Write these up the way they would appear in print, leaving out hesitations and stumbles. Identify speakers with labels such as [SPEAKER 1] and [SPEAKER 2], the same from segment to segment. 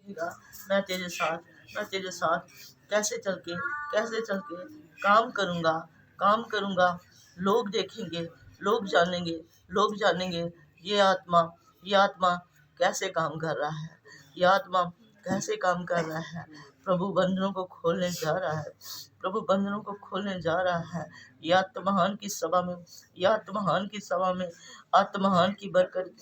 [SPEAKER 1] रखेगा। मैं तेरे साथ कैसे चल के काम करूँगा। लोग देखेंगे, लोग जानेंगे ये आत्मा कैसे काम कर रहा है, ये आत्मा कैसे काम कर रहा है। प्रभु बंधनों को खोलने जा रहा है, प्रभु बंधनों को खोलने जा रहा है। ये आत्महान की सभा में, ये आत्महान की सभा में आत्महान की बरकत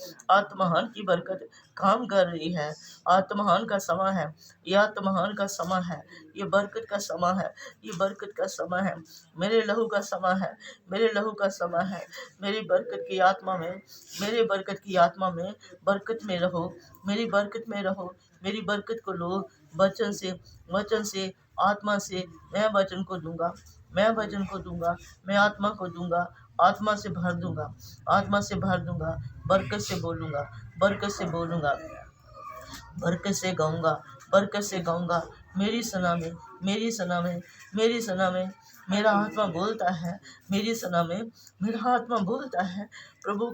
[SPEAKER 1] काम कर रही है। आत्महान का समय है, ये आत्महान का समय है, ये बरकत का समय है, ये बरकत का समय है। मेरे लहू का समय है, मेरे लहू का समय है। मेरी बरकत की आत्मा में, मेरे बरकत की आत्मा में बरकत में रहो, मेरी बरकत में रहो, मेरी बरकत को लो। वचन से आत्मा से मैं वचन को दूंगा, मैं वचन को दूंगा, मैं आत्मा को दूंगा, आत्मा से भर दूंगा, आत्मा से भर दूंगा। बरकत से बोलूंगा, बरकत से बोलूंगा, बरकत से गाऊंगा, बरकत से गाऊंगा। मेरी सना में, मेरी सना में, मेरी सना में मेरा आत्मा बोलता है, मेरी सना में मेरा आत्मा बोलता है। प्रभु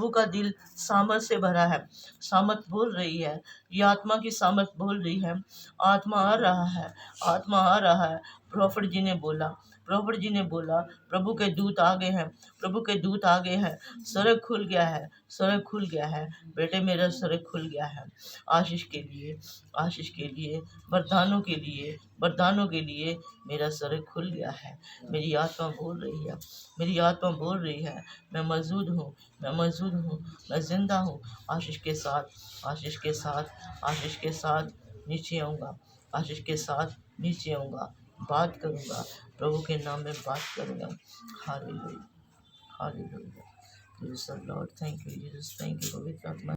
[SPEAKER 1] का दिल सामर्थ से भरा है, सामर्थ बोल रही है, ये आत्मा की सामर्थ बोल रही है। आत्मा आ रहा है, आत्मा आ रहा है। प्रॉफिट जी ने बोला, प्रभु के दूत आ गए हैं, प्रभु के दूत आ गए हैं। सड़क खुल गया है, सड़क खुल गया है। बेटे मेरा सड़क खुल गया है। आशीष के लिए, वरदानों के लिए मेरा सड़क खुल गया है। मेरी आत्मा बोल रही है, मेरी आत्मा बोल रही है। मैं मौजूद हूँ, मैं जिंदा हूँ। आशीष के साथ नीचे आऊँगा, आशीष के साथ नीचे आऊँगा, बात करूँगा, प्रभु के नाम में बात करूँगा। Hallelujah, hallelujah. Praise the Lord. Thank you Jesus, thank you पवित्र आत्मा।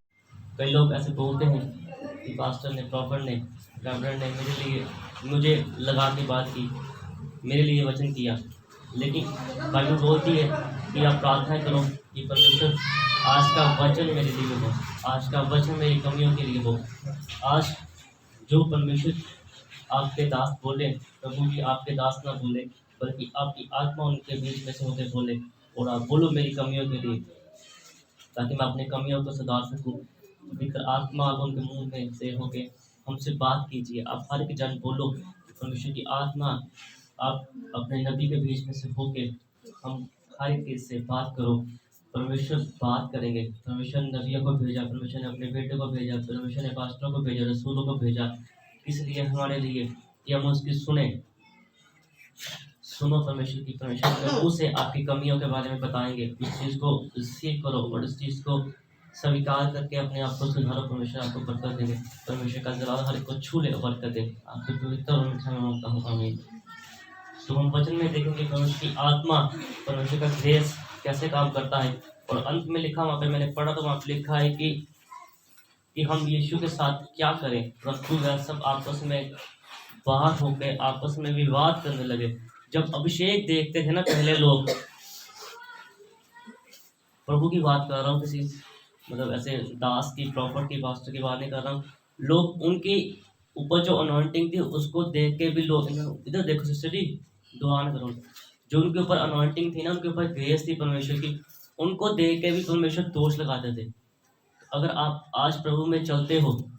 [SPEAKER 2] कई लोग ऐसे बोलते हैं कि पास्टर ने, प्रॉफिट ने, रेवरेंड ने मुझे लगा के बात की, मेरे लिए वचन किया। लेकिन बाइबल बोलती है कि आप प्रार्थना करो कि परमेश्वर आज का वचन मेरे लिए हो, आज का वचन मेरी कमियों के लिए हो। आज जो परमेश्वर आपके दास बोले, प्रभु जी आपके दास ना बोले, बल्कि आपकी आत्मा उनके बीच में से होकर बोले, और आप बोलो मेरी कमियों के लिए, ताकि मैं अपनी कमियों को सुधार सकूं। पवित्र आत्मा आप उनके मुंह में से होके हमसे बात कीजिए। आप हर एक जन बोलो, परमेश्वर की आत्मा आप अपने नबी के बीच में से होके हम हर एक से बात करो। परमेश्वर बात करेंगे। परमेश्वर ने नबियों को भेजा, परमेश्वर ने अपने बेटे को भेजा, परमेश्वर ने पास्टरों को भेजा, रसूलों को भेजा, इसलिए हमारे लिए कि हम उसकी सुनो परमेश्वर की। परमेश्वर के मुंह से आपकी कमियों के बारे में बताएंगे। इस चीज़ को सीख करो और इस चीज़ को स्वीकार करके अपने आप को सुधारो। परमेश्वर आपको बरकत देंगे। परमेश्वर का जलाल हर एक को छू ले और बरकत दे। आपके पवित्र और मीठा में मांगता हूँ, आमीन। तो हम वचन में देखेंगे परमेश्वर की आत्मा, परमेश्वर का ग्रेस कैसे काम करता है। और अंत में लिखा, वहाँ पे मैंने पढ़ा तो वहाँ पे लिखा है कि हम यीशु के साथ क्या करें। परंतु वह सब आपस में बाहर होकर आपस में विवाद करने लगे। जब अभिषेक देखते थे ना पहले लोग, प्रभु की बात कर रहा हूँ, किसी मतलब ऐसे दास की, प्रॉफिट की, पास्टर की बात नहीं कर रहा हूँ। लोग उनकी ऊपर जो अनॉइंटिंग थी उसको देख के भी लोग, इधर देखो सिस्टर जी, दुआ न करो, जो उनके ऊपर अनॉइंटिंग थी ना, उनके ऊपर ग्रेस थी परमेश्वर की, उनको देख के भी परमेश्वर दोष लगाते थे। अगर आप आज प्रभु में चलते हो,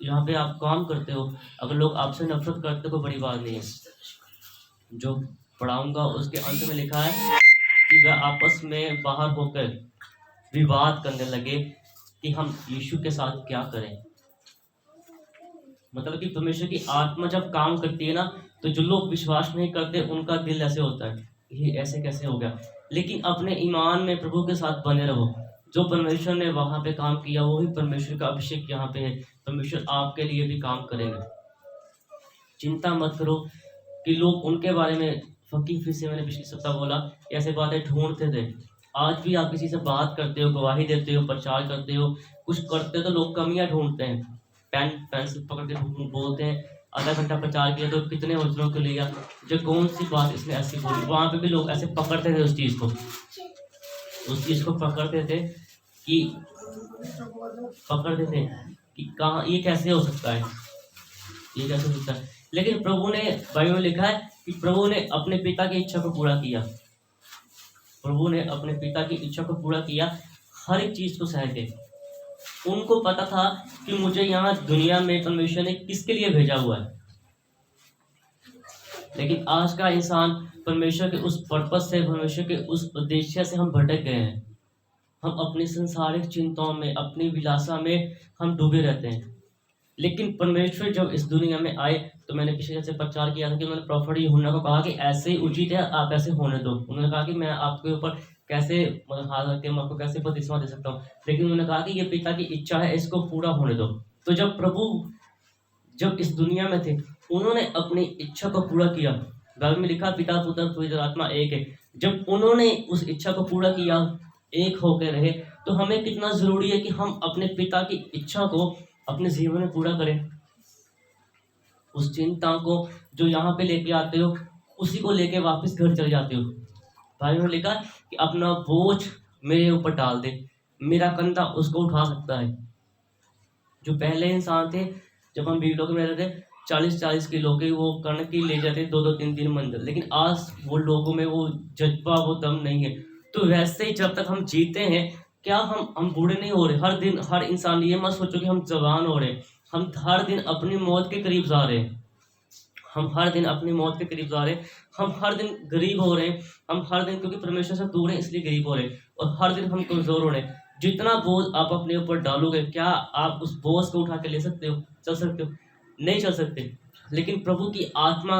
[SPEAKER 2] यहाँ पे आप काम करते हो, अगर लोग आपसे नफरत करते हो, बड़ी बात नहीं है। जो पढ़ाऊंगा उसके अंत में लिखा है कि वह आपस में बाहर होकर विवाद करने लगे कि हम यीशु के साथ क्या करें। मतलब कि परमेश्वर की आत्मा जब काम करती है ना, तो जो लोग विश्वास नहीं करते उनका दिल ऐसे होता है, ये ऐसे कैसे हो गया। लेकिन अपने ईमान में प्रभु के साथ बने रहो। जो परमेश्वर ने वहां पे काम किया, वही परमेश्वर का अभिषेक यहाँ पे है। परमेश्वर आपके लिए भी काम करेगा। चिंता मत करो कि लोग उनके बारे में फकीर, फिर से मैंने पिछले सप्ताह बोला, ऐसे बातें ढूंढते थे। आज भी आप किसी से बात करते हो, गवाही देते हो, प्रचार करते हो, कुछ करते हो, तो लोग कमियां ढूंढते हैं। पेन पेंसिल पकड़ के बोलते हैं, आधा घंटा प्रचार किया तो कितने वचनों को लिया, जो कौन सी बात इसने ऐसी बोली। वहां पे भी लोग ऐसे पकड़ते थे, उस चीज को पकड़ते थे कि कहाँ ये कैसे हो सकता है, ये कैसे हो सकता है। लेकिन प्रभु ने, बाइबल में लिखा है कि प्रभु ने अपने पिता की इच्छा को पूरा किया। प्रभु ने अपने पिता की इच्छा को पूरा किया, हर एक चीज को सह के। उनको पता था कि मुझे यहाँ दुनिया में परमेश्वर ने किसके लिए भेजा हुआ है। लेकिन आज का इंसान परमेश्वर के उस पर्पस से, परमेश्वर के उस उद्देश्य से हम भटक गए हैं। हम अपनी संसारिक चिंताओं में, अपनी विलासा में हम डूबे रहते हैं। लेकिन परमेश्वर जब इस दुनिया में आए, तो मैंने पिछले जैसे प्रचार किया था कि उन्होंने प्रॉफिट यूहन्ना को कहा कि ऐसे ही उचित है, आप ऐसे होने दो। उन्होंने कहा कि मैं आपके ऊपर कैसे मतलब हाथ रख के मैं आपको कैसे बपतिस्मा दे सकता हूँ, लेकिन उन्होंने कहा कि ये पिता की इच्छा है, इसको पूरा होने दो। तो जब प्रभु जब इस दुनिया में थे, उन्होंने अपनी इच्छा को पूरा किया। बाइबल में लिखा पिता पुत्र पवित्र आत्मा एक है। जब उन्होंने उस इच्छा को पूरा किया, एक होकर रहे, तो हमें कितना जरूरी है कि हम अपने पिता की इच्छा को अपने जीवन में पूरा करें। उस चिंता को जो यहाँ पे लेके आते हो, उसी को लेके वापस घर चले जाते हो। बाइबल में लिखा कि अपना बोझ मेरे ऊपर डाल दे, मेरा कंधा उसको उठा सकता है। जो पहले इंसान थे, जब हम वीडियो में रहते थे, 40-40 किलो के वो कणक ही ले जाते 2-2 3-3 मंजिल, लेकिन आज वो लोगों में वो जज्बा, वो दम नहीं है। तो वैसे ही जब तक हम जीते हैं, क्या हम बूढ़े नहीं हो रहे? हर दिन हर इंसान, ये मत सोचो कि हम जवान हो रहे हैं। हम हर दिन अपनी मौत के करीब जा रहे हैं। हम हर दिन अपनी मौत के करीब जा रहे हैं। हम हर दिन गरीब हो रहे हैं। हम हर दिन, क्योंकि परमेश्वर से दूर हैं इसलिए गरीब हो रहे हैं, और हर दिन हम कमज़ोर हो रहे हैं। जितना बोझ आप अपने ऊपर डालोगे, क्या आप उस बोझ को उठा के ले सकते हो, चल सकते हो? नहीं चल सकते। लेकिन प्रभु की आत्मा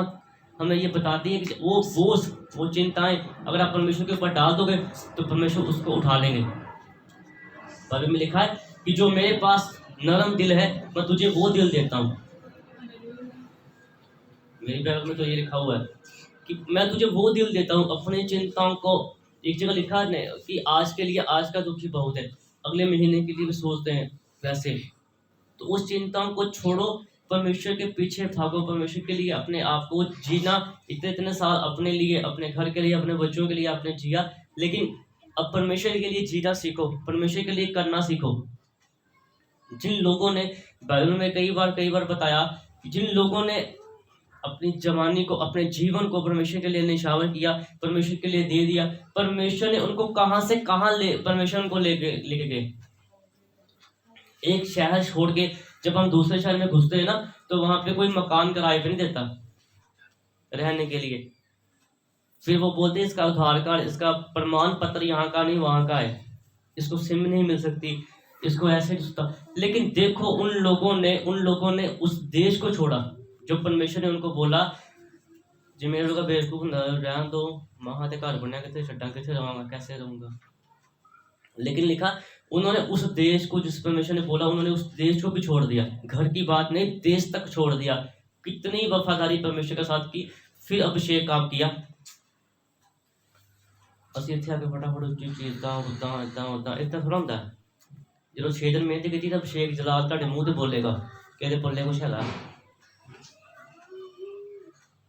[SPEAKER 2] हमें ये बताती है कि वो बोझ, वो चिंताएं अगर आप परमेश्वर के ऊपर डाल दोगे, तो परमेश्वर उसको उठा लेंगे। बाइबल में लिखा है कि जो मेरे पास नरम दिल है, मैं तुझे वो दिल देता हूँ। मेरी बाइबल में तो ये लिखा हुआ है कि मैं तुझे वो दिल देता हूँ। अपनी चिंताओं को, एक जगह लिखा है कि आज के लिए आज का दुखी बहुत है, अगले महीने के लिए भी सोचते हैं वैसे। तो उस चिंताओं को छोड़ो, परमेश्वर के पीछे भागो, परमेश्वर के लिए अपने आप को जीना। इतने साल अपने लिए, अपने घर के लिए, अपने बच्चों के लिए आपने जिया, लेकिन अब परमेश्वर के लिए जीना सीखो, परमेश्वर के लिए करना सीखो। जिन लोगों ने, बाइबल में कई बार बताया, जिन लोगों ने अपनी जवानी को, अपने जीवन को परमेश्वर के लिए निछावर किया, परमेश्वर के लिए दे दिया, परमेश्वर ने उनको कहां से कहां परमेश्वर उनको लेके गए। एक शहर छोड़ के जब हम दूसरे शहर में घुसते हैं ना, तो वहां पे कोई मकान किराए पे नहीं देता रहने के लिए। फिर वो बोलते हैं इसका आधार कार्ड, इसका प्रमाण पत्र यहाँ का नहीं वहां का है, इसको सिम नहीं मिल सकती, इसको ऐसे नहीं। लेकिन देखो उन लोगों ने उस देश को छोड़ा जो परमेश्वर ने उनको बोला, जो मेरे लोग बेवकूफ रहन दो, वहां ते घर बनया कितने छड्डा, कितने रहूंगा, कैसे रहूंगा। लेकिन लिखा उन्होंने उस देश को, जिस परमेश्वर ने बोला, उन्होंने उस देश को भी छोड़ दिया। घर की बात नहीं, देश तक छोड़ दिया। कितनी वफादारी परमेश्वर के साथ की। फिर अभिषेक काम किया। ਅਸੀਂ ਇੱਥੇ ਆ ਕੇ फटाफट ਉੱਚੀ ਇਦਾਂ ਇਦਾਂ ਥੋੜਾ ਹੁੰਦਾ। ਜਦੋਂ 6 ਦਿਨ ਮਿਹਨਤ ਕੀਤੀ ਤਾਂ ਅਭਿਸ਼ੇਕ ਜਲਾਲ ਤੁਹਾਡੇ ਮੂੰਹ ਤੇ ਬੋਲੇਗਾ कि ਇਹਦੇ पल्ले कुछ हैगा।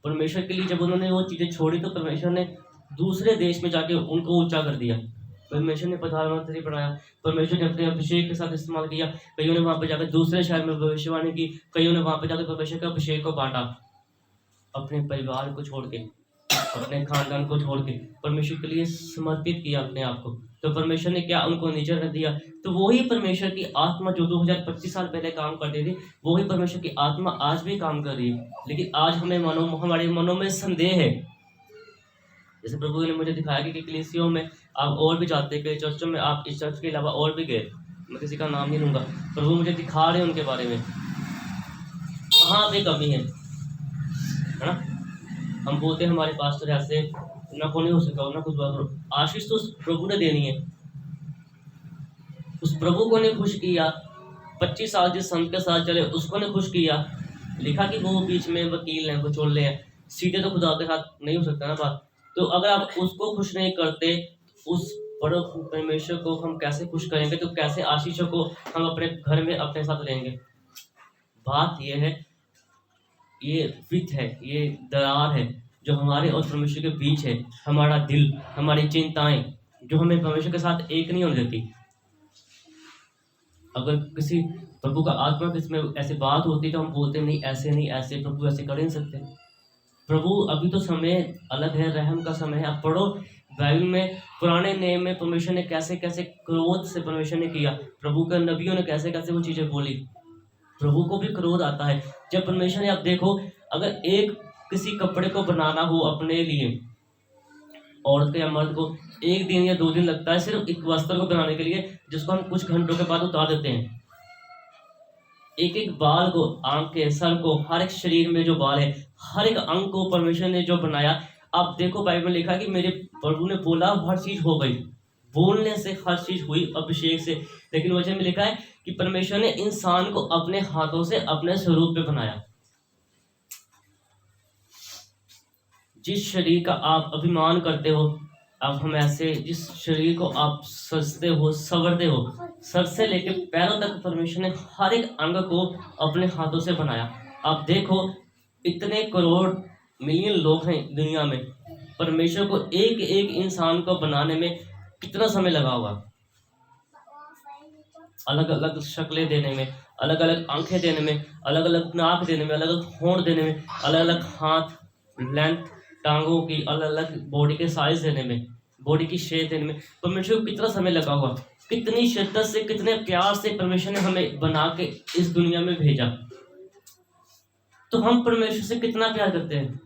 [SPEAKER 2] परमेश्वर के लिए जब उन्होंने वो चीज़ें छोड़ी, तो परमेश्वर ने दूसरे देश में जाके उनको ऊंचा कर दिया। परमेश्वर ने प्रधानमंत्री बनाया, परमेश्वर ने अपने अभिषेक के साथ इस्तेमाल किया। कईयों ने वहाँ पे जाकर दूसरे शहर में भविष्यवाणी की, कईयों ने वहाँ पे जाकर परमेश्वर के अभिषेक को बांटा। अपने परिवार को छोड़ के, अपने खानदान को छोड़ के परमेश्वर के लिए समर्पित किया अपने आप को। तो परमेश्वर ने क्या उनको नीचे रख दिया। तो वही परमेश्वर की आत्मा जो 2025 साल पहले काम करती थी, वही परमेश्वर की आत्मा आज भी काम कर रही है। लेकिन आज हमारे मनों में संदेह है। जैसे प्रभु ने मुझे दिखाया कि कलीसियों में आप और भी जाते गए, चर्चों में आप इस चर्च के अलावा और भी गए, मैं किसी का नाम नहीं लूँगा। प्रभु मुझे दिखा रहे हैं उनके बारे में कहाँ पे कमी है ना। हम बोलते हैं हमारे पास तो ऐसे ना को नहीं हो सका, ना कुछ बात करो। आशीष तो उस प्रभु ने देनी है। उस प्रभु को ने खुश किया। 25 साल जिस संत के साथ चले, उसको ने खुश किया। लिखा कि वो बीच में वकील हैं, विचोले हैं, सीधे तो खुदा के साथ नहीं हो सकता ना बात। तो अगर आप उसको खुश नहीं करते, उस बड़े परमेश्वर को हम कैसे खुश करेंगे? तो कैसे आशीषों को हम अपने घर में अपने साथ लेंगे? बात यह है, ये विथ है, ये दरार है जो हमारे और परमेश्वर के बीच है। हमारा दिल, हमारी चिंताएं जो हमें परमेश्वर के साथ एक नहीं होने देती। अगर किसी प्रभु का आत्मा किसमें ऐसी बात होती तो हम बोलते नहीं, ऐसे नहीं, ऐसे प्रभु ऐसे कर नहीं सकते। प्रभु अभी तो समय अलग है, रहम का समय है। आप पढ़ो बाइबल में पुराने नियम में परमेश्वर ने कैसे कैसे क्रोध से परमेश्वर ने किया, प्रभु के नबियों ने कैसे कैसे वो चीज़ें बोली। प्रभु को भी क्रोध आता है जब परमेश्वर ने, आप देखो, अगर एक किसी कपड़े को बनाना हो अपने लिए, औरत को या मर्द को 1 दिन या 2 दिन लगता है सिर्फ एक वस्त्र को बनाने के लिए, जिसको हम कुछ घंटों के बाद उतार देते हैं। एक एक बाल को, आंख के, सर को, हर एक शरीर में जो बाल है, हर एक अंग को परमेश्वर ने जो बनाया, आप देखो बाइबल में लिखा है कि मेरे प्रभु ने बोला हर चीज हो गई। बोलने से हर चीज हुई, अभिषेक से। लेकिन वचन में लिखा है कि परमेश्वर ने इंसान को अपने हाथों से अपने स्वरूप में बनाया। जिस शरीर का आप अभिमान करते हो, अब हम ऐसे, जिस शरीर को आप सजते हो, संवरते हो, सर से लेकर पैरों तक परमेश्वर ने हर एक अंग को अपने हाथों से बनाया। आप देखो, इतने करोड़ मिलियन लोग हैं दुनिया में, परमेश्वर को एक एक इंसान को बनाने में कितना समय लगा होगा। अलग अलग शक्लें देने में, अलग अलग आंखें देने में, अलग अलग नाक देने में, अलग अलग होंठ देने में, अलग अलग हाथ, लेंथ, टांगों की अलग अलग, बॉडी के साइज देने में, बॉडी की शेप देने में परमेश्वर को कितना समय लगा होगा। कितनी शिद्दत से, कितने प्यार से परमेश्वर ने हमें बना के इस दुनिया में भेजा। तो हम परमेश्वर से कितना प्यार करते हैं।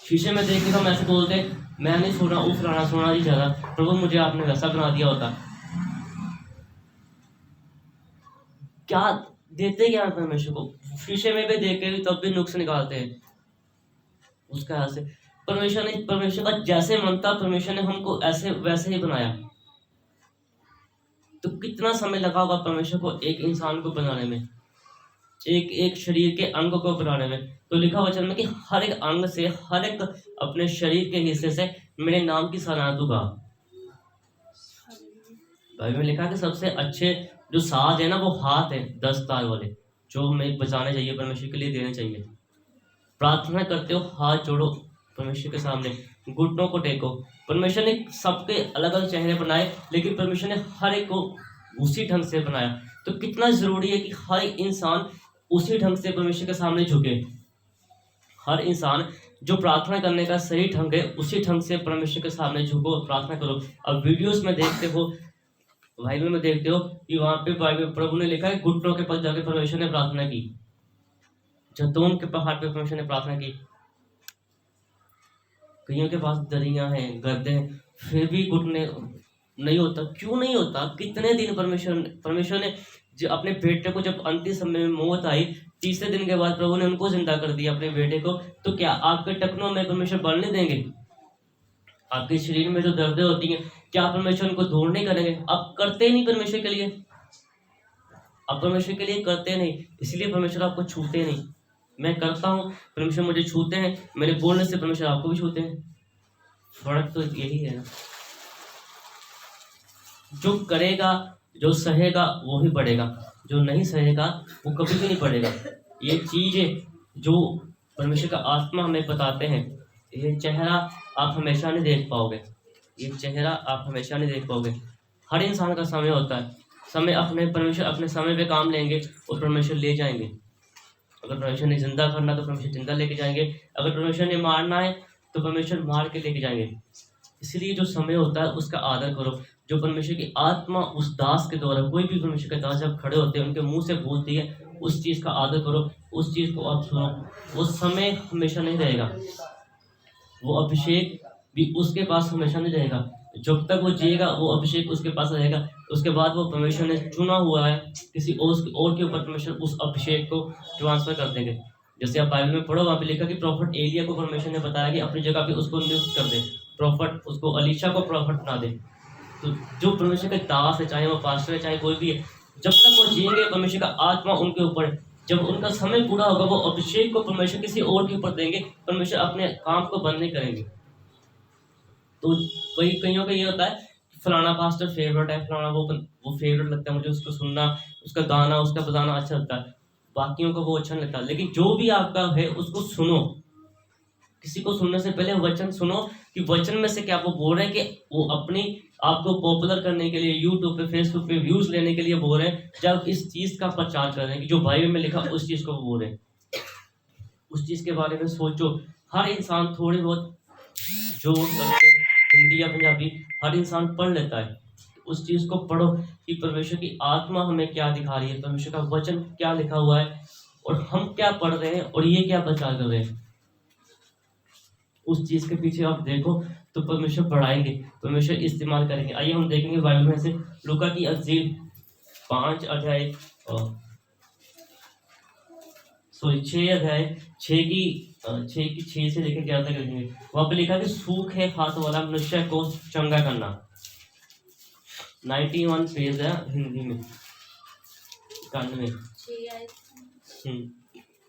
[SPEAKER 2] शीशे में देख के हम ऐसे बोलते हैं, मैं नहीं सोना, वो फलाना सोना ही ज्यादा, प्रभु मुझे आपने वैसा बना दिया होता। क्या देते क्या परमेश्वर को। शीशे में भी देख के भी तब भी नुक्स निकालते हैं उसका। ऐसे परमेश्वर का जैसे मन था, परमेश्वर ने हमको ऐसे वैसे ही बनाया। तो कितना समय लगा होगा परमेश्वर को एक इंसान को बनाने में, एक एक शरीर के अंग को बनाने में। तो लिखा वचन में कि हर एक अंग से, हर एक अपने शरीर के हिस्से से मेरे नाम की सराहना तू गा। बाइबल में लिखा है कि सबसे अच्छे जो साज है ना, वो हाथ है 10 तार वाले, जो हमें बचाने चाहिए, परमेश्वर के लिए देने चाहिए। प्रार्थना करते हो, हाथ जोड़ो परमेश्वर के सामने, घुटनों को टेको। परमेश्वर ने सबके अलग अलग चेहरे बनाए, लेकिन परमेश्वर ने हर एक को उसी ढंग से बनाया। तो कितना जरूरी है कि हर इंसान उसी ढंग से परमेश्वर के सामने झुके। हर इंसान जो प्रार्थना करने का सही ढंग है, उसी ढंग से परमेश्वर के सामने झुको, प्रार्थना करो। अब वीडियोस में देखते हो, बाइबल में देखते हो कि वहां पे बाइबल प्रभु ने लिखा है, घुटनों के पास जाके परमेश्वर ने प्रार्थना की। जैतून के पहाड़ पे परमेश्वर ने प्रार्थना की। कईयों के पास दरियां हैं, गद्दे हैं, फिर भी घुटने नहीं होता। क्यों नहीं होता? कितने दिन परमेश्वर ने जो अपने बेटे को, जब अंतिम समय में मौत आई, तीसरे दिन के बाद प्रभु ने उनको जिंदा कर दिया, अपने बेटे को। तो क्या आपके टखनों में परमेश्वर बढ़ने देंगे? आपके शरीर में जो दर्दें होती हैं, क्या परमेश्वर उनको दूर नहीं करेंगे? आप करते नहीं परमेश्वर के लिए, आप परमेश्वर के लिए करते नहीं, इसलिए परमेश्वर आपको छूते नहीं। मैं करता हूँ, परमेश्वर मुझे छूते हैं, मेरे बोलने से परमेश्वर आपको भी छूते हैं। फर्क तो यही है ना। जो करेगा, जो सहेगा, वो ही बढ़ेगा। जो नहीं सहेगा, वो कभी भी नहीं बढ़ेगा। ये चीजें जो परमेश्वर का आत्मा हमें बताते हैं, ये चेहरा आप हमेशा नहीं देख पाओगे, ये चेहरा आप हमेशा नहीं देख पाओगे। हर इंसान का समय होता है, समय परमेश्वर अपने समय पे काम लेंगे और परमेश्वर ले जाएंगे। अगर परमेश्वर ने जिंदा करना तो परमेश्वर जिंदा लेके जाएंगे, अगर परमेश्वर ने मारना है तो परमेश्वर मार के लेके जाएंगे। इसलिए जो समय होता है उसका आदर करो। जो परमेश्वर की आत्मा उस दास के द्वारा, कोई भी परमेश्वर के दास जब खड़े होते हैं, उनके मुंह से बोलती है, उस चीज़ का आदर करो, उस चीज़ को आप सुनो। वो समय हमेशा नहीं रहेगा, वो अभिषेक भी उसके पास हमेशा नहीं रहेगा। जब तक वो जिएगा वो अभिषेक उसके पास रहेगा। उसके बाद वो परमेश्वर ने चुना हुआ है किसी और के ऊपर, परमेश्वर उस अभिषेक को ट्रांसफर कर देंगे। जैसे आप बाइबल में पढ़ो, वहाँ पे लिखा कि प्रॉफिट एलिया को परमेश्वर ने बताया कि अपनी जगह पे उसको नियुक्त कर दे, प्रॉफिट उसको अलीशा को प्रॉफिट बना दे। तो जो परमेश्वर के दास है, चाहे वो पास्टर है, चाहे कोई भी है, जब तक वो जिएंगे परमेश्वर का आत्मा उनके ऊपर है। जब उनका समय पूरा होगा, वो अभिषेक को परमेश्वर किसी और के ऊपर देंगे, परमेश्वर अपने काम को बंद नहीं करेंगे। तो कईयों का ये होता है फलाना पास्टर फेवरेट है, फलाना वो फेवरेट लगता है मुझे, उसको सुनना, उसका गाना, उसका बजाना अच्छा लगता है, बाकियों को वो अच्छा नहीं लगता। लेकिन जो भी आपका है उसको सुनो। किसी को सुनने से पहले वचन सुनो कि वचन में से क्या वो बोल रहे हैं, कि वो अपनी आपको पॉपुलर करने के लिए यूट्यूब पे, फेसबुक पे व्यूज लेने के लिए बोल रहे हैं, जब इस चीज का प्रचार कर रहे हैं कि जो बाइबल में लिखा उस चीज को बोल रहे हैं। उस चीज के बारे में सोचो। हर इंसान थोड़ी बहुत जो करके हिंदी या पंजाबी हर इंसान पढ़ लेता है, उस चीज़ को पढ़ो कि परमेश्वर की आत्मा हमें क्या दिखा रही है, परमेश्वर का वचन क्या लिखा हुआ है और हम क्या पढ़ रहे हैं और ये क्या प्रचार कर रहे हैं। उस चीज़ के पीछे आप देखो तो परमेश्वर बढ़ाएंगे, परमेश्वर इस्तेमाल करेंगे। आइए हम देखेंगे बाइबल में से लूका की अंजील 5 अध्याय 6 अध्याय 6 से लेकर 11 तक लिखेंगे। वहां पे लिखा कि सूखे हाथ वाला मनुष्य को चंगा करना। 91 पेज है हिंदी में, 91।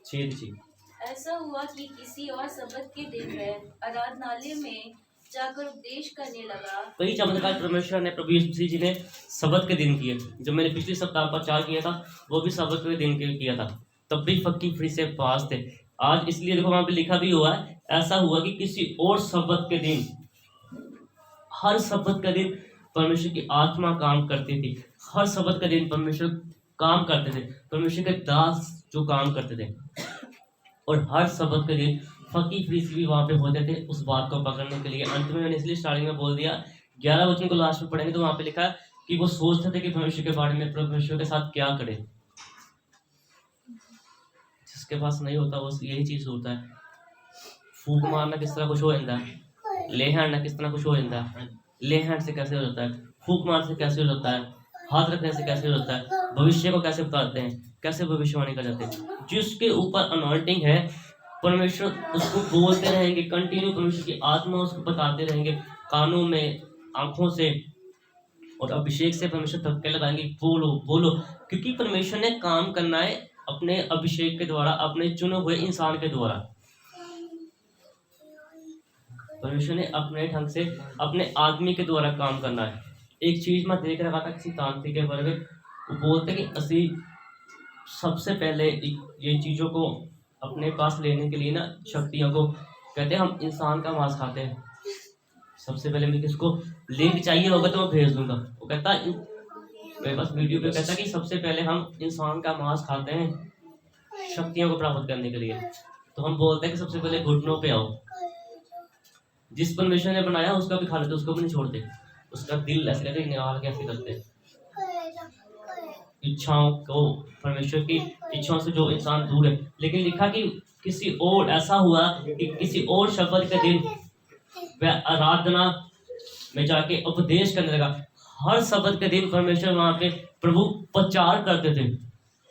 [SPEAKER 2] 6
[SPEAKER 3] ऐसा हुआ कि किसी और सबत के दिन वह आराधनालय में जाकर उपदेश करने लगा।
[SPEAKER 2] कई चमत्कार परमेश्वर ने प्रभु यीशु मसीह जी ने सबत के दिन किए। जब मैंने पिछले सप्ताह प्रचार किया था वो भी सबत के दिन के किया था, तब भी फक्की फ्री से पास थे। आज इसलिए देखो वहां पे लिखा भी हुआ है, ऐसा हुआ कि किसी और सबत के दिन, हर सबत का दिन परमेश्वर की आत्मा काम करती थी। हर सबत का दिन परमेश्वर काम करते थे, परमेश्वर के दास जो काम करते थे। और हर सबत के दिन फकी फीस भी वहां पे होते थे उस बात को पकड़ने के लिए। अंत में मैंने इसलिए स्टार्टिंग में बोल दिया, 11 वचन को लास्ट में पढ़ेंगे तो वहां पे लिखा है कि वो सोचते थे कि परमेश्वर के बारे में परमेश्वर के साथ क्या करे। जिसके पास नहीं होता वो यही चीज होता है, फूक मारना किस तरह कुछ हो जाता है, ले हैंड किस तरह कुछ हो जाता है। ले हैंड से कैसे हो जाता है, फूक मार से कैसे हो जाता है, हाथ रखने से कैसे हो जाता है, भविष्य को कैसे बताते हैं, कैसे भविष्यवाणी कर जाते हैं। जिसके ऊपर अनॉइंटिंग है परमेश्वर उसको बोलते रहेंगे, कंटिन्यू परमेश्वर की आत्मा उसको बताते रहेंगे, कानों में, आंखों से और अभिषेक से परमेश्वर धक्के लगाएंगे, बोलो बोलो, क्योंकि परमेश्वर ने काम करना है अपने अभिषेक के द्वारा, अपने चुने हुए इंसान के द्वारा। परमेश्वर ने अपने ढंग से अपने आदमी के द्वारा काम करना है। एक चीज मैं देख रहा था किसी तांत्रिक के बारे में, वो बोलते कि असली सबसे पहले ये चीजों को अपने पास लेने के लिए ना, शक्तियों को कहते हैं हम इंसान का मांस खाते हैं। सबसे पहले मैं किसको लिंक चाहिए होगा तो मैं भेज दूंगा। वो कहता मेरे पास वीडियो पे कहता कि सबसे पहले हम इंसान का मांस खाते हैं शक्तियों को प्राप्त करने के लिए। तो हम बोलते हैं कि सबसे पहले घुटनों पे आओ, जिस परमेश्वर ने बनाया उसका भी खा लेते, उसको भी नहीं छोड़ते। उसका दिल ऐसे कहते निकाल के ऐसे करते, इच्छाओं को, परमेश्वर की इच्छाओं से जो इंसान दूर है। लेकिन लिखा कि किसी और, ऐसा हुआ कि किसी और शब्द के दिन वह आराधना में जाके उपदेश करने लगा। हर शब्द के दिन परमेश्वर वहां पे प्रभु प्रचार करते थे,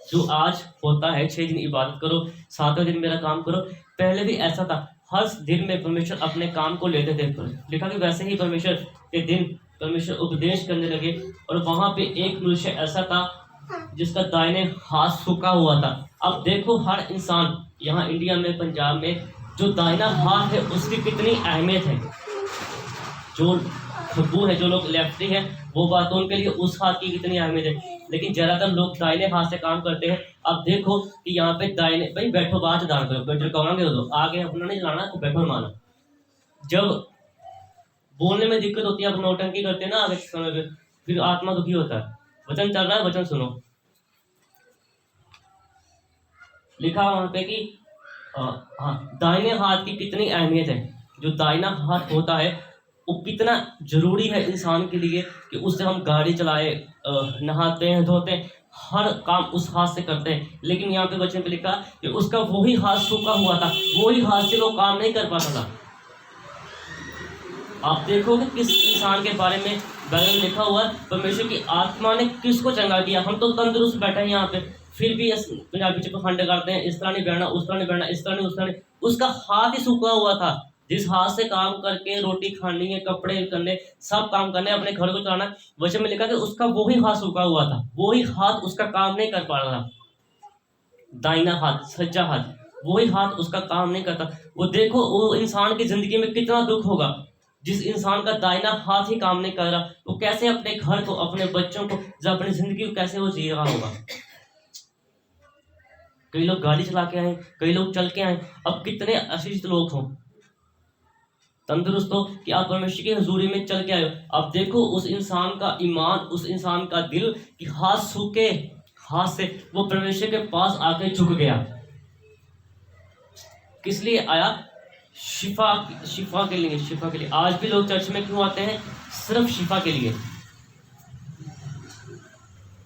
[SPEAKER 2] जो आज होता है 6 दिन इबादत करो, 7वें दिन मेरा काम करो। पहले भी ऐसा था, हर दिन में परमेश्वर अपने काम को लेते थे। लिखा कि वैसे ही परमेश्वर के दिन परमेश्वर उपदेश करने लगे। और वहां पे एक मनुष्य ऐसा था जिसका दाहिने हाथ सूखा हुआ था। अब देखो हर इंसान यहाँ इंडिया में, पंजाब में जो दाहिना हाथ है उसकी कितनी अहमियत है। जो खब्बू है, जो लोग लेफ्टी है, वो बात उनके लिए उस हाथ की कितनी अहमियत है। लेकिन ज्यादातर लोग दाहिने हाथ से काम करते हैं। अब देखो कि यहाँ पे दाहिने, भाई बैठो बात दान करो, बैठो कमांगे दो, आगे अपना नहीं चलाना तो बैठो माना। जब बोलने में दिक्कत होती है, आप नौटंकी करते हैं ना आगे समय पे, फिर आत्मा दुखी होता है। वचन चल रहा है, वचन सुनो। लिखा वहां पे कि दाहिने हाथ की कितनी अहमियत है। जो दाहिना हाथ होता है वो कितना जरूरी है इंसान के लिए कि उससे हम गाड़ी चलाए, नहाते हैं, धोते हैं, हर काम उस हाथ से करते हैं। लेकिन यहाँ पे वचन पे लिखा कि उसका वही हाथ सूखा हुआ था, वही हाथ से वो काम नहीं कर पाता था। आप देखोगे किस इंसान के बारे में बाइबल में लिखा हुआ है, परमेश्वर की आत्मा ने किसको चंगा किया। हम तो तंदुरुस्त बैठे हैं यहाँ पे, फिर भी पंजाबी को खंड करते हैं, इस तरह नहीं बैठना, उस तरह नहीं बैठना, इस तरह नहीं, उस तरह नहीं। उसका हाथ ही सूखा हुआ था। जिस हाथ से काम करके रोटी खानी है, कपड़े करने, सब काम करने, अपने घर को चलाना, वचन में लिखा कि उसका वही हाथ सूखा हुआ था, वही हाथ उसका काम नहीं कर पा रहा था। दाहिना हाथ, सज्जा हाथ, वही हाथ उसका काम नहीं करता। वो देखो वो इंसान की जिंदगी में कितना दुख होगा जिस इंसान का दाहिना हाथ ही काम नहीं कर रहा। वो कैसे अपने घर को, अपने बच्चों को, अपनी जिंदगी को कैसे वो जी रहा होगा। कई लोग गाड़ी चला के आए, कई लोग चल के आए। अब कितने आशीषित लोग हों, तंदुरुस्त हो कि आप परमेश्वर की हजूरी में चल के आए हो। अब देखो उस इंसान का ईमान, उस इंसान का दिल कि हाथ सूखे हाथ से वो परमेश्वर के पास आके झुक गया। किस लिए आया? शिफा के लिए, शिफा के लिए। आज भी लोग चर्च में क्यों आते हैं? सिर्फ शिफा के लिए।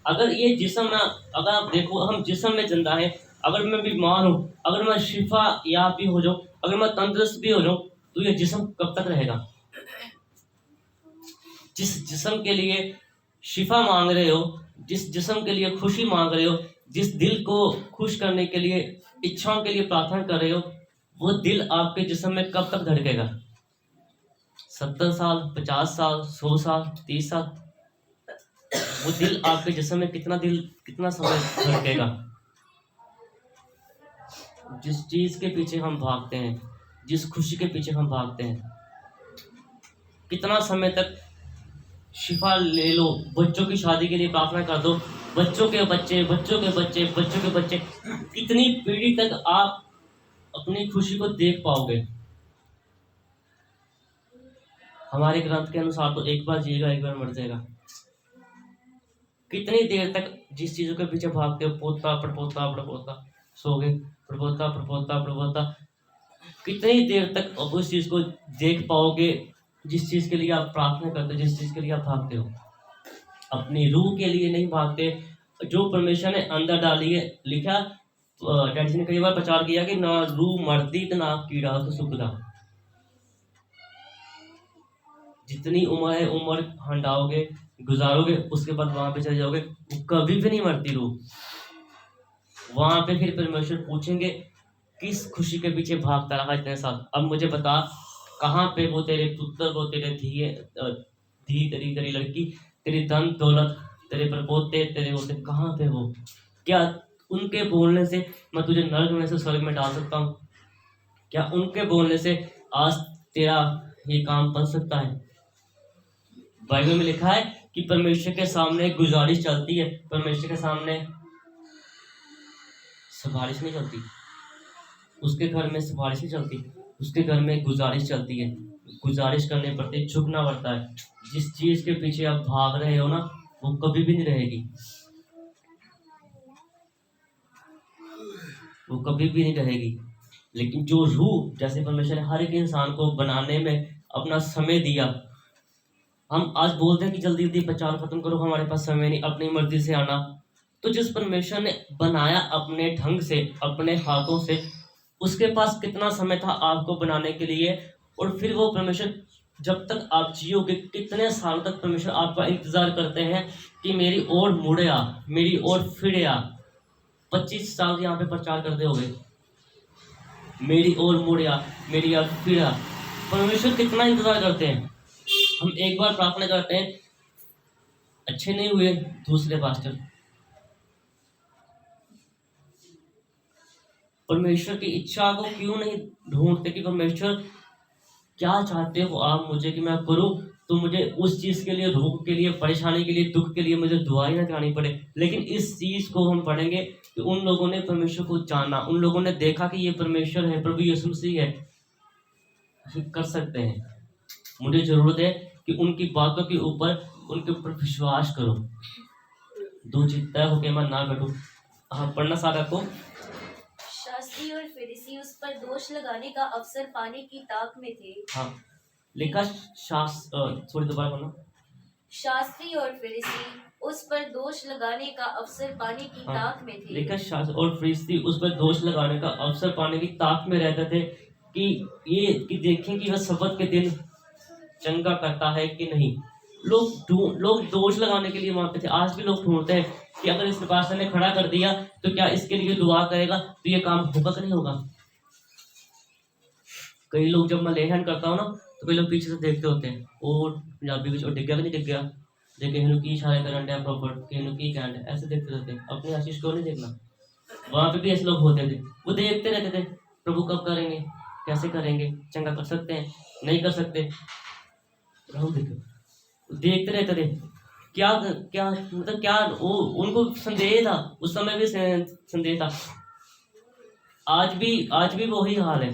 [SPEAKER 2] अगर ये जिस्म ना, अगर आप देखो हम जिस्म में जिंदा है, अगर मैं बीमार हूँ, अगर मैं शिफा याब भी हो जाऊँ, अगर मैं तंदुरुस्त भी हो जाऊँ, तो ये जिस्म कब तक रहेगा? जिस जिस्म के लिए शिफा मांग रहे हो, जिस जिस्म के लिए खुशी मांग रहे हो, जिस दिल को खुश करने के लिए, इच्छाओं के लिए प्रार्थना कर रहे हो, वो दिल आपके जिस्म में कब तक धड़केगा? 70 साल, 50 साल, 100 साल, 30 साल? वो दिल आपके जिस्म में कितना समय धड़केगा? जिस चीज के पीछे हम भागते हैं, जिस खुशी के पीछे हम भागते हैं, कितना समय तक शिफा ले लो। बच्चों की शादी के लिए प्रार्थना कर दो, बच्चों के बच्चे, बच्चों के बच्चे, बच्चों के बच्चे, कितनी पीढ़ी तक आप अपनी खुशी को देख पाओगे? हमारे ग्रंथ के अनुसार तो एक बार जिएगा, एक बार मर जाएगा। कितनी देर तक जिस चीजों के पीछे भागते हो, पोता पड़पोता पड़पोता, सो गए, पड़पोता पड़पोता पड़पोता, कितनी देर तक अब उस चीज को देख पाओगे जिस चीज के लिए आप प्रार्थना करते हो, जिस चीज के लिए आप भागते हो? अपनी रूह के लिए नहीं भागते, जो परमेश्वर ने अंदर डाली है। लिखा, डैडी जी ने कई बार प्रचार किया कि ना रूह मरती तो ना कीड़ा तो सुखदा। जितनी उम्र है उम्र हंडाओगे, गुजारोगे, उसके बाद वहां पे चले जाओगे, वो कभी भी नहीं मरती रूह। वहां पे फिर परमेश्वर पूछेंगे किस खुशी के पीछे भागता रहा इतने साल? अब मुझे बता, कहाँ पे वो तेरे पुत्र, वो तेरे धी, तेरी लड़की, तेरी धन दौलत, तेरे परपोते, तेरे होते, कहाँ पे वो? क्या उनके बोलने से मैं तुझे नरक में से स्वर्ग में डाल सकता हूँ? क्या उनके बोलने से आज तेरा ये काम बन सकता है? बाइबल में लिखा है कि परमेश्वर के सामने गुजारिश चलती है, परमेश्वर के सामने सिफारिश नहीं चलती। उसके घर में सिफारिश नहीं चलती, उसके घर में गुजारिश चलती है। गुजारिश करने पड़ती, झुकना पड़ता है। जिस चीज के पीछे आप भाग रहे हो ना, वो कभी भी नहीं रहेगी, वो कभी भी नहीं रहेगी। लेकिन जो रूह, जैसे परमेश्वर ने हर एक इंसान को बनाने में अपना समय दिया, हम आज बोलते हैं कि जल्दी जल्दी प्रचार खत्म करो, हमारे पास समय नहीं, अपनी मर्जी से आना। तो जिस परमेश्वर ने बनाया अपने ढंग से, अपने हाथों से, उसके पास कितना समय था आपको बनाने के लिए? और फिर वो परमेश्वर, जब तक आप जियोगे, कितने साल तक परमेश्वर आपका इंतजार करते हैं कि मेरी ओर मुड़े आ, मेरी ओर फिरे आ। 25 साल यहाँ पे प्रचार करते हो गए, मेरी ओर मुड़े आ, मेरी ओर फिर आ। परमेश्वर कितना इंतजार करते हैं। हम एक बार प्रार्थना करते हैं, अच्छे नहीं हुए, दूसरे पास्टर। परमेश्वर की इच्छा को क्यों नहीं ढूंढते कि परमेश्वर क्या चाहते हो आप मुझे कि मैं करूं? तो मुझे उस चीज के लिए, रोग के लिए, परेशानी के लिए, दुख के लिए मुझे दुआई ना करानी पड़े। लेकिन इस चीज को हम पढ़ेंगे कि उन लोगों ने परमेश्वर को जाना, उन लोगों ने देखा कि ये परमेश्वर है, प्रभु यीशु मसीह है, कर सकते हैं। मुझे जरूरत है कि उनकी बातों के ऊपर, उनके ऊपर विश्वास करो। दो चित्ता होके मैं ना बैठूं। हाँ, पढ़ना सारा को।
[SPEAKER 3] शास्त्री और फरीसी उस पर दोष लगाने का अवसर पाने की ताक में थे।
[SPEAKER 2] हाँ, लिखा थोड़ी दोबारा बोलना।
[SPEAKER 3] शास्त्री और फरीसी उस पर दोष लगाने का अवसर पाने की ताक में थे।
[SPEAKER 2] लिखा, शास्त्री और फरीसी उस पर दोष लगाने का अवसर पाने की ताक में रहते थे कि देखें कि वह सब्बत के दिन चंगा करता है कि नहीं। लोग दोष लगाने के लिए वहां पे थे। आज भी लोग ढूंढते हैं कि अगर इस पास्टर ने खड़ा कर दिया तो क्या इसके लिए दुआ करेगा तो ये काम होगा कि नहीं होगा। कई लोग, जब मैं लेहन करता हूँ ना, तो कई लोग पीछे से देखते होते हैं, और पंजाबी में डिग गया कि नहीं डिग गया, देखे कहने की इशारे करन डे प्रॉपर, कहने की कैंड, ऐसे देखते रहते हैं। अपनी आशीष को नहीं देखना। वहां पे भी ऐसे लोग होते थे, वो देखते रहते थे, प्रभु कब करेंगे, कैसे करेंगे, चंगा कर सकते हैं, नहीं कर सकते, देखते रहते थे। क्या क्या मतलब क्या वो, उनको संदेह था, उस समय भी संदेह था। आज भी वही हाल है,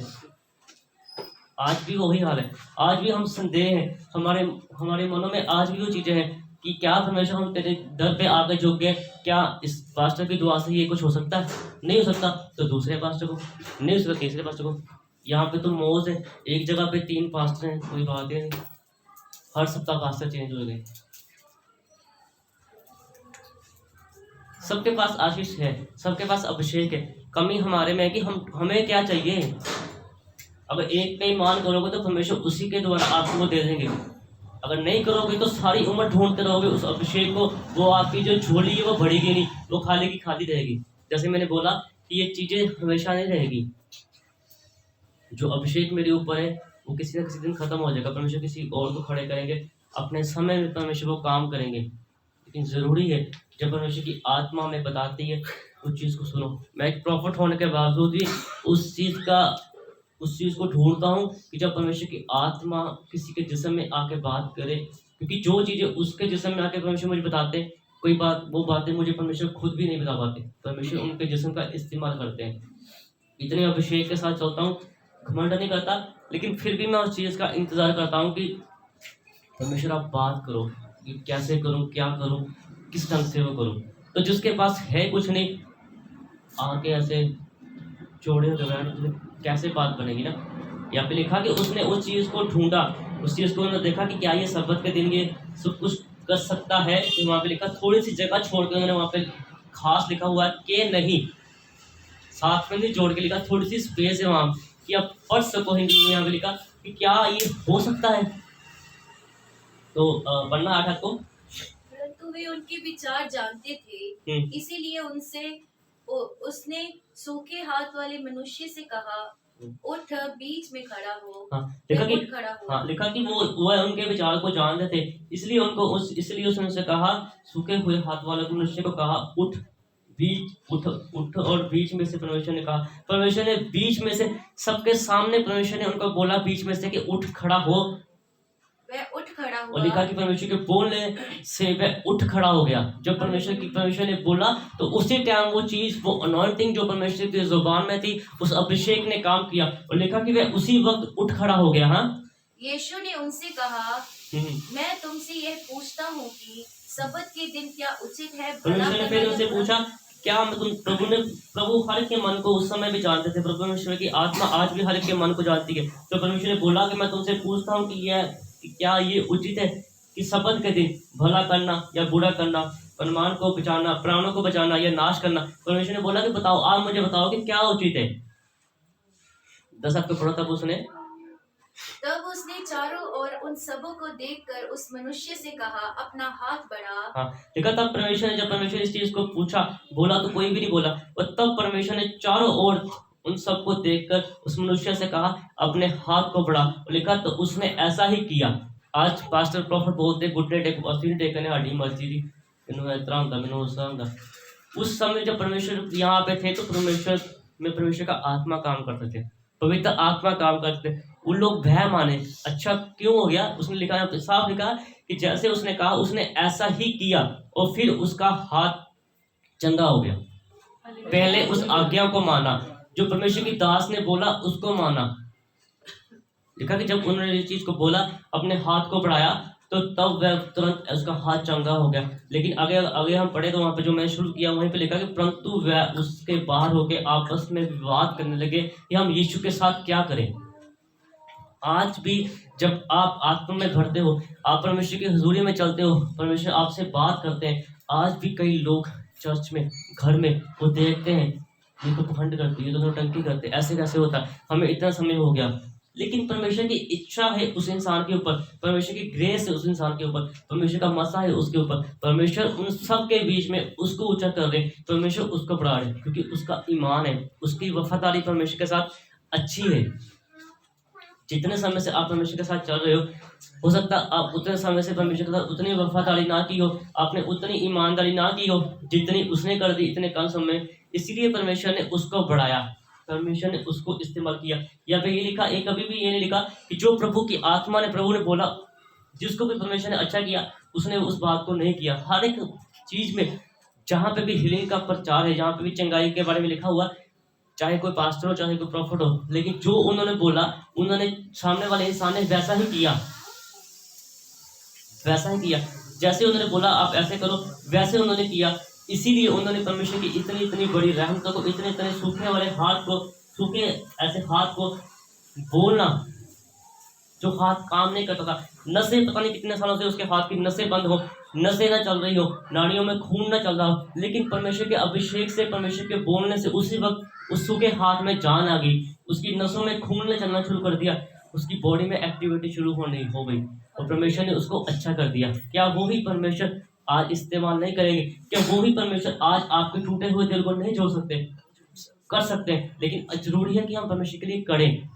[SPEAKER 2] आज भी वही हाल है। आज भी हम संदेह हैं, हमारे मनों में आज भी वो चीजें हैं कि क्या परमेश्वर हम तेरे दर पे आकर झुक गए, क्या इस पास्टर की दुआ से ये कुछ हो सकता है? नहीं हो सकता तो दूसरे पास्टर को, नहीं हो सकता तीसरे पास्टर को। यहाँ पे तो मौज है, एक जगह पे 3 पास्टर हैं, कोई बात ही नहीं, हर सप्ताह पास्टर चेंज हो गए। सबके पास आशीष है, सबके पास अभिषेक है, कमी हमारे में है कि हमें क्या चाहिए। अगर एक पे ईमान करोगे तो परमेश्वर उसी के द्वारा आपको दे देंगे, अगर नहीं करोगे तो सारी उम्र ढूंढते रहोगे उस अभिषेक को, वो आपकी जो झोली है वो बढ़ेगी नहीं, वो खाली की खाली रहेगी। जैसे मैंने बोला कि ये चीज़ें हमेशा नहीं रहेगी, जो अभिषेक मेरे ऊपर है वो किसी न किसी दिन खत्म हो जाएगा, परमेश्वर किसी और को खड़े करेंगे, अपने समय में परमेश्वर वो काम करेंगे। लेकिन ज़रूरी है जब परमेश्वर की आत्मा हमें बताती है उस चीज़ को सुनो। मैं एक प्रॉफिट होने के बावजूद भी उस चीज़ को ढूंढता हूँ कि जब परमेश्वर की आत्मा किसी के जिस्म में आके बात करे, क्योंकि जो चीज़ें उसके जिस्म में आके परमेश्वर मुझे बताते, कोई बात वो बातें मुझे परमेश्वर खुद भी नहीं बता पाते, परमेश्वर उनके जिस्म का इस्तेमाल करते हैं। इतने अभिषेक के साथ चलता हूँ, घमंड नहीं करता, लेकिन फिर भी मैं उस चीज़ का इंतज़ार करता हूँ कि परमेश्वर आप बात करो कि कैसे करूँ, क्या करूँ, किस ढंग से वो करूँ। तो जिसके पास है कुछ नहीं, आके ऐसे जोड़े होकर बैठ, कैसे बात बनेगी ना। यहाँ पे लिखा कि उसने उस चीज़ को ढूंढा, उस चीज़ को उन्होंने देखा कि क्या ये सब्बत के दिन ये सब कुछ कर सकता है। तो वहाँ पे लिखा, थोड़ी सी जगह छोड़ के उन्होंने वहाँ पे खास लिखा हुआ है कि नहीं, साथ में नहीं जोड़ के लिखा, थोड़ी सी स्पेस है वहाँ कि आप पढ़ सको हिंदी में। यहाँ पे लिखा कि क्या ये हो सकता है, तो पढ़ना 8 को।
[SPEAKER 3] परंतु वे उनके विचार जानते थे, इसीलिए उसने सूखे हाथ वाले मनुष्य से कहा, उठ बीच में खड़ा हो।
[SPEAKER 2] लिखा कि
[SPEAKER 3] खड़ा हो।
[SPEAKER 2] लिखा कि वो उनके विचार को जानते थे, इसलिए उसने उनसे कहा, सूखे हुए हाथ वाले मनुष्य को कहा, उठ उठ। और बीच में से परमेश्वर ने कहा, परमेश्वर ने बीच में से सबके सामने परमेश्वर ने उनको बोला बीच में से कि उठ खड़ा हो।
[SPEAKER 3] वह उठ खड़ा हुआ।
[SPEAKER 2] और लिखा कि परमेश्वर के बोलने से वह उठ खड़ा हो गया। जब परमेश्वर ने बोला तो उसी टाइम वो चीज, वो अनॉइंटिंग जो परमेश्वर की जुबान में थी, उस अभिषेक ने काम किया। और लिखा कि वह उसी वक्त उठ खड़ा हो गया। हाँ,
[SPEAKER 3] यीशु ने उनसे कहा, मैं तुमसे यह पूछता हूँ कि सब्बत के दिन क्या उचित है।
[SPEAKER 2] परमेश्वर ने फिर उनसे पूछा, क्या प्रभु हर एक के मन को उस समय भी जानते थे, परमेश्वर की आत्मा आज भी हर एक के मन को जानती है। तो परमेश्वर ने बोला कि मैं तुमसे पूछता हूँ कि क्या ये उचित है कि सब्बत के दिन भला करना या बुरा करना, परमान को बचाना, प्राणों को बचाना या नाश करना। परमेश्वर ने बोला कि बताओ, आप मुझे बताओ कि क्या उचित है। 10 को पढ़ो।
[SPEAKER 3] तब उसने चारों ओर उन सबों को देखकर उस मनुष्य से कहा, अपना हाथ बढ़ा।
[SPEAKER 2] हाँ, देखा तब परमेश्वर ने, जब परमेश्वर इस चीज को पूछा, बोला तो कोई भी नहीं बोला, और तब परमेश्वर ने चारों ओर उन सबको देखकर उस मनुष्य से कहा, अपने हाथ को बढ़ा। लिखा तो उसने ऐसा ही किया। आज पास्टर प्रॉफिट बोलते घुटने टेक असली टेकने हड्डी मर्जी दी इन्होंने इतना होता मैंने होता। उस समय जब परमेश्वर यहाँ पे थे तो परमेश्वर का आत्मा काम करते थे, पवित्र आत्मा काम करते थे। उन लोग भय माने, अच्छा क्यों हो गया। उसने लिखा, साफ लिखा कि जैसे उसने कहा उसने ऐसा ही किया, और फिर उसका हाथ चंगा हो गया। पहले उस आज्ञा को माना, जो परमेश्वर की दास ने बोला उसको माना। लिखा कि जब उन्होंने इस चीज को बोला, अपने हाथ को बढ़ाया, तो तब वह तुरंत उसका हाथ चंगा हो गया। लेकिन आगे हम पढ़े तो वहां पे जो मैंने शुरू किया वहीं पे लिखा कि परंतु वह उसके बाहर होके आपस में विवाद करने लगे कि हम यीशु के साथ क्या करें। आज भी जब आप आत्मा में भरते हो, आप परमेश्वर की हुजूरी में चलते हो, परमेश्वर आपसे बात करते हैं, आज भी कई लोग चर्च में, घर में वो देखते हैं, ये तो पखंड करती है, ये तो टंकी करते, ऐसे कैसे होता, हमें इतना समय हो गया। लेकिन परमेश्वर की इच्छा है उस इंसान के ऊपर, परमेश्वर की ग्रेस है उस इंसान के ऊपर, परमेश्वर का मसा है उसके ऊपर, परमेश्वर उन सब के बीच में उसको ऊंचा कर दे, परमेश्वर उसको बढ़ा दे, क्योंकि उसका ईमान है, उसकी वफादारी परमेश्वर के साथ अच्छी है। जितने समय से आप परमेश्वर के साथ चल रहे हो सकता है आप उतने समय से परमेश्वर के साथ उतनी वफादारी ना की हो, आपने उतनी ईमानदारी ना की हो जितनी उसने कर दी इतने कम समय में। इसीलिए परमेश्वर ने उसको बढ़ाया, परमेश्वर ने उसको इस्तेमाल किया। या फिर ये लिखा, एक कभी भी ये नहीं लिखा कि जो प्रभु की आत्मा ने, प्रभु ने बोला, जिसको भी परमेश्वर ने अच्छा किया उसने उस बात को नहीं किया। हर एक चीज में जहाँ पे भी हीलिंग का प्रचार है, जहाँ पे भी चंगाई के बारे में लिखा हुआ, चाहे कोई पास्टर हो चाहे कोई प्रॉफिट हो, लेकिन जो उन्होंने बोला उन्होंने सामने वाले इंसान ने वैसा ही किया, वैसा ही किया। जैसे उन्होंने बोला आप ऐसे करो, वैसे उन्होंने किया। इसीलिए उन्होंने परमेश्वर की इतनी बड़ी रहमतों को, इतने सूखे वाले हाथ को, सूखे ऐसे हाथ को बोलना, जो हाथ काम नहीं करता था, नसें पता नहीं कितने सालों से उसके हाथ की नसें बंद हो, नसें ना चल रही हो, नाड़ियों में खून ना चल रहा हो, लेकिन परमेश्वर के अभिषेक से, परमेश्वर के बोलने से उसी वक्त उस सूखे हाथ में जान आ गई, उसकी नसों में खून ने चलना शुरू कर दिया, उसकी बॉडी में एक्टिविटी शुरू होने हो गई और परमेश्वर ने उसको अच्छा कर दिया। क्या वो ही परमेश्वर आज इस्तेमाल नहीं करेंगे? क्या वो ही परमेश्वर आज आपके टूटे हुए दिल को नहीं जोड़ सकते? कर सकते हैं, लेकिन जरूरी है कि हम परमेश्वर के लिए करें।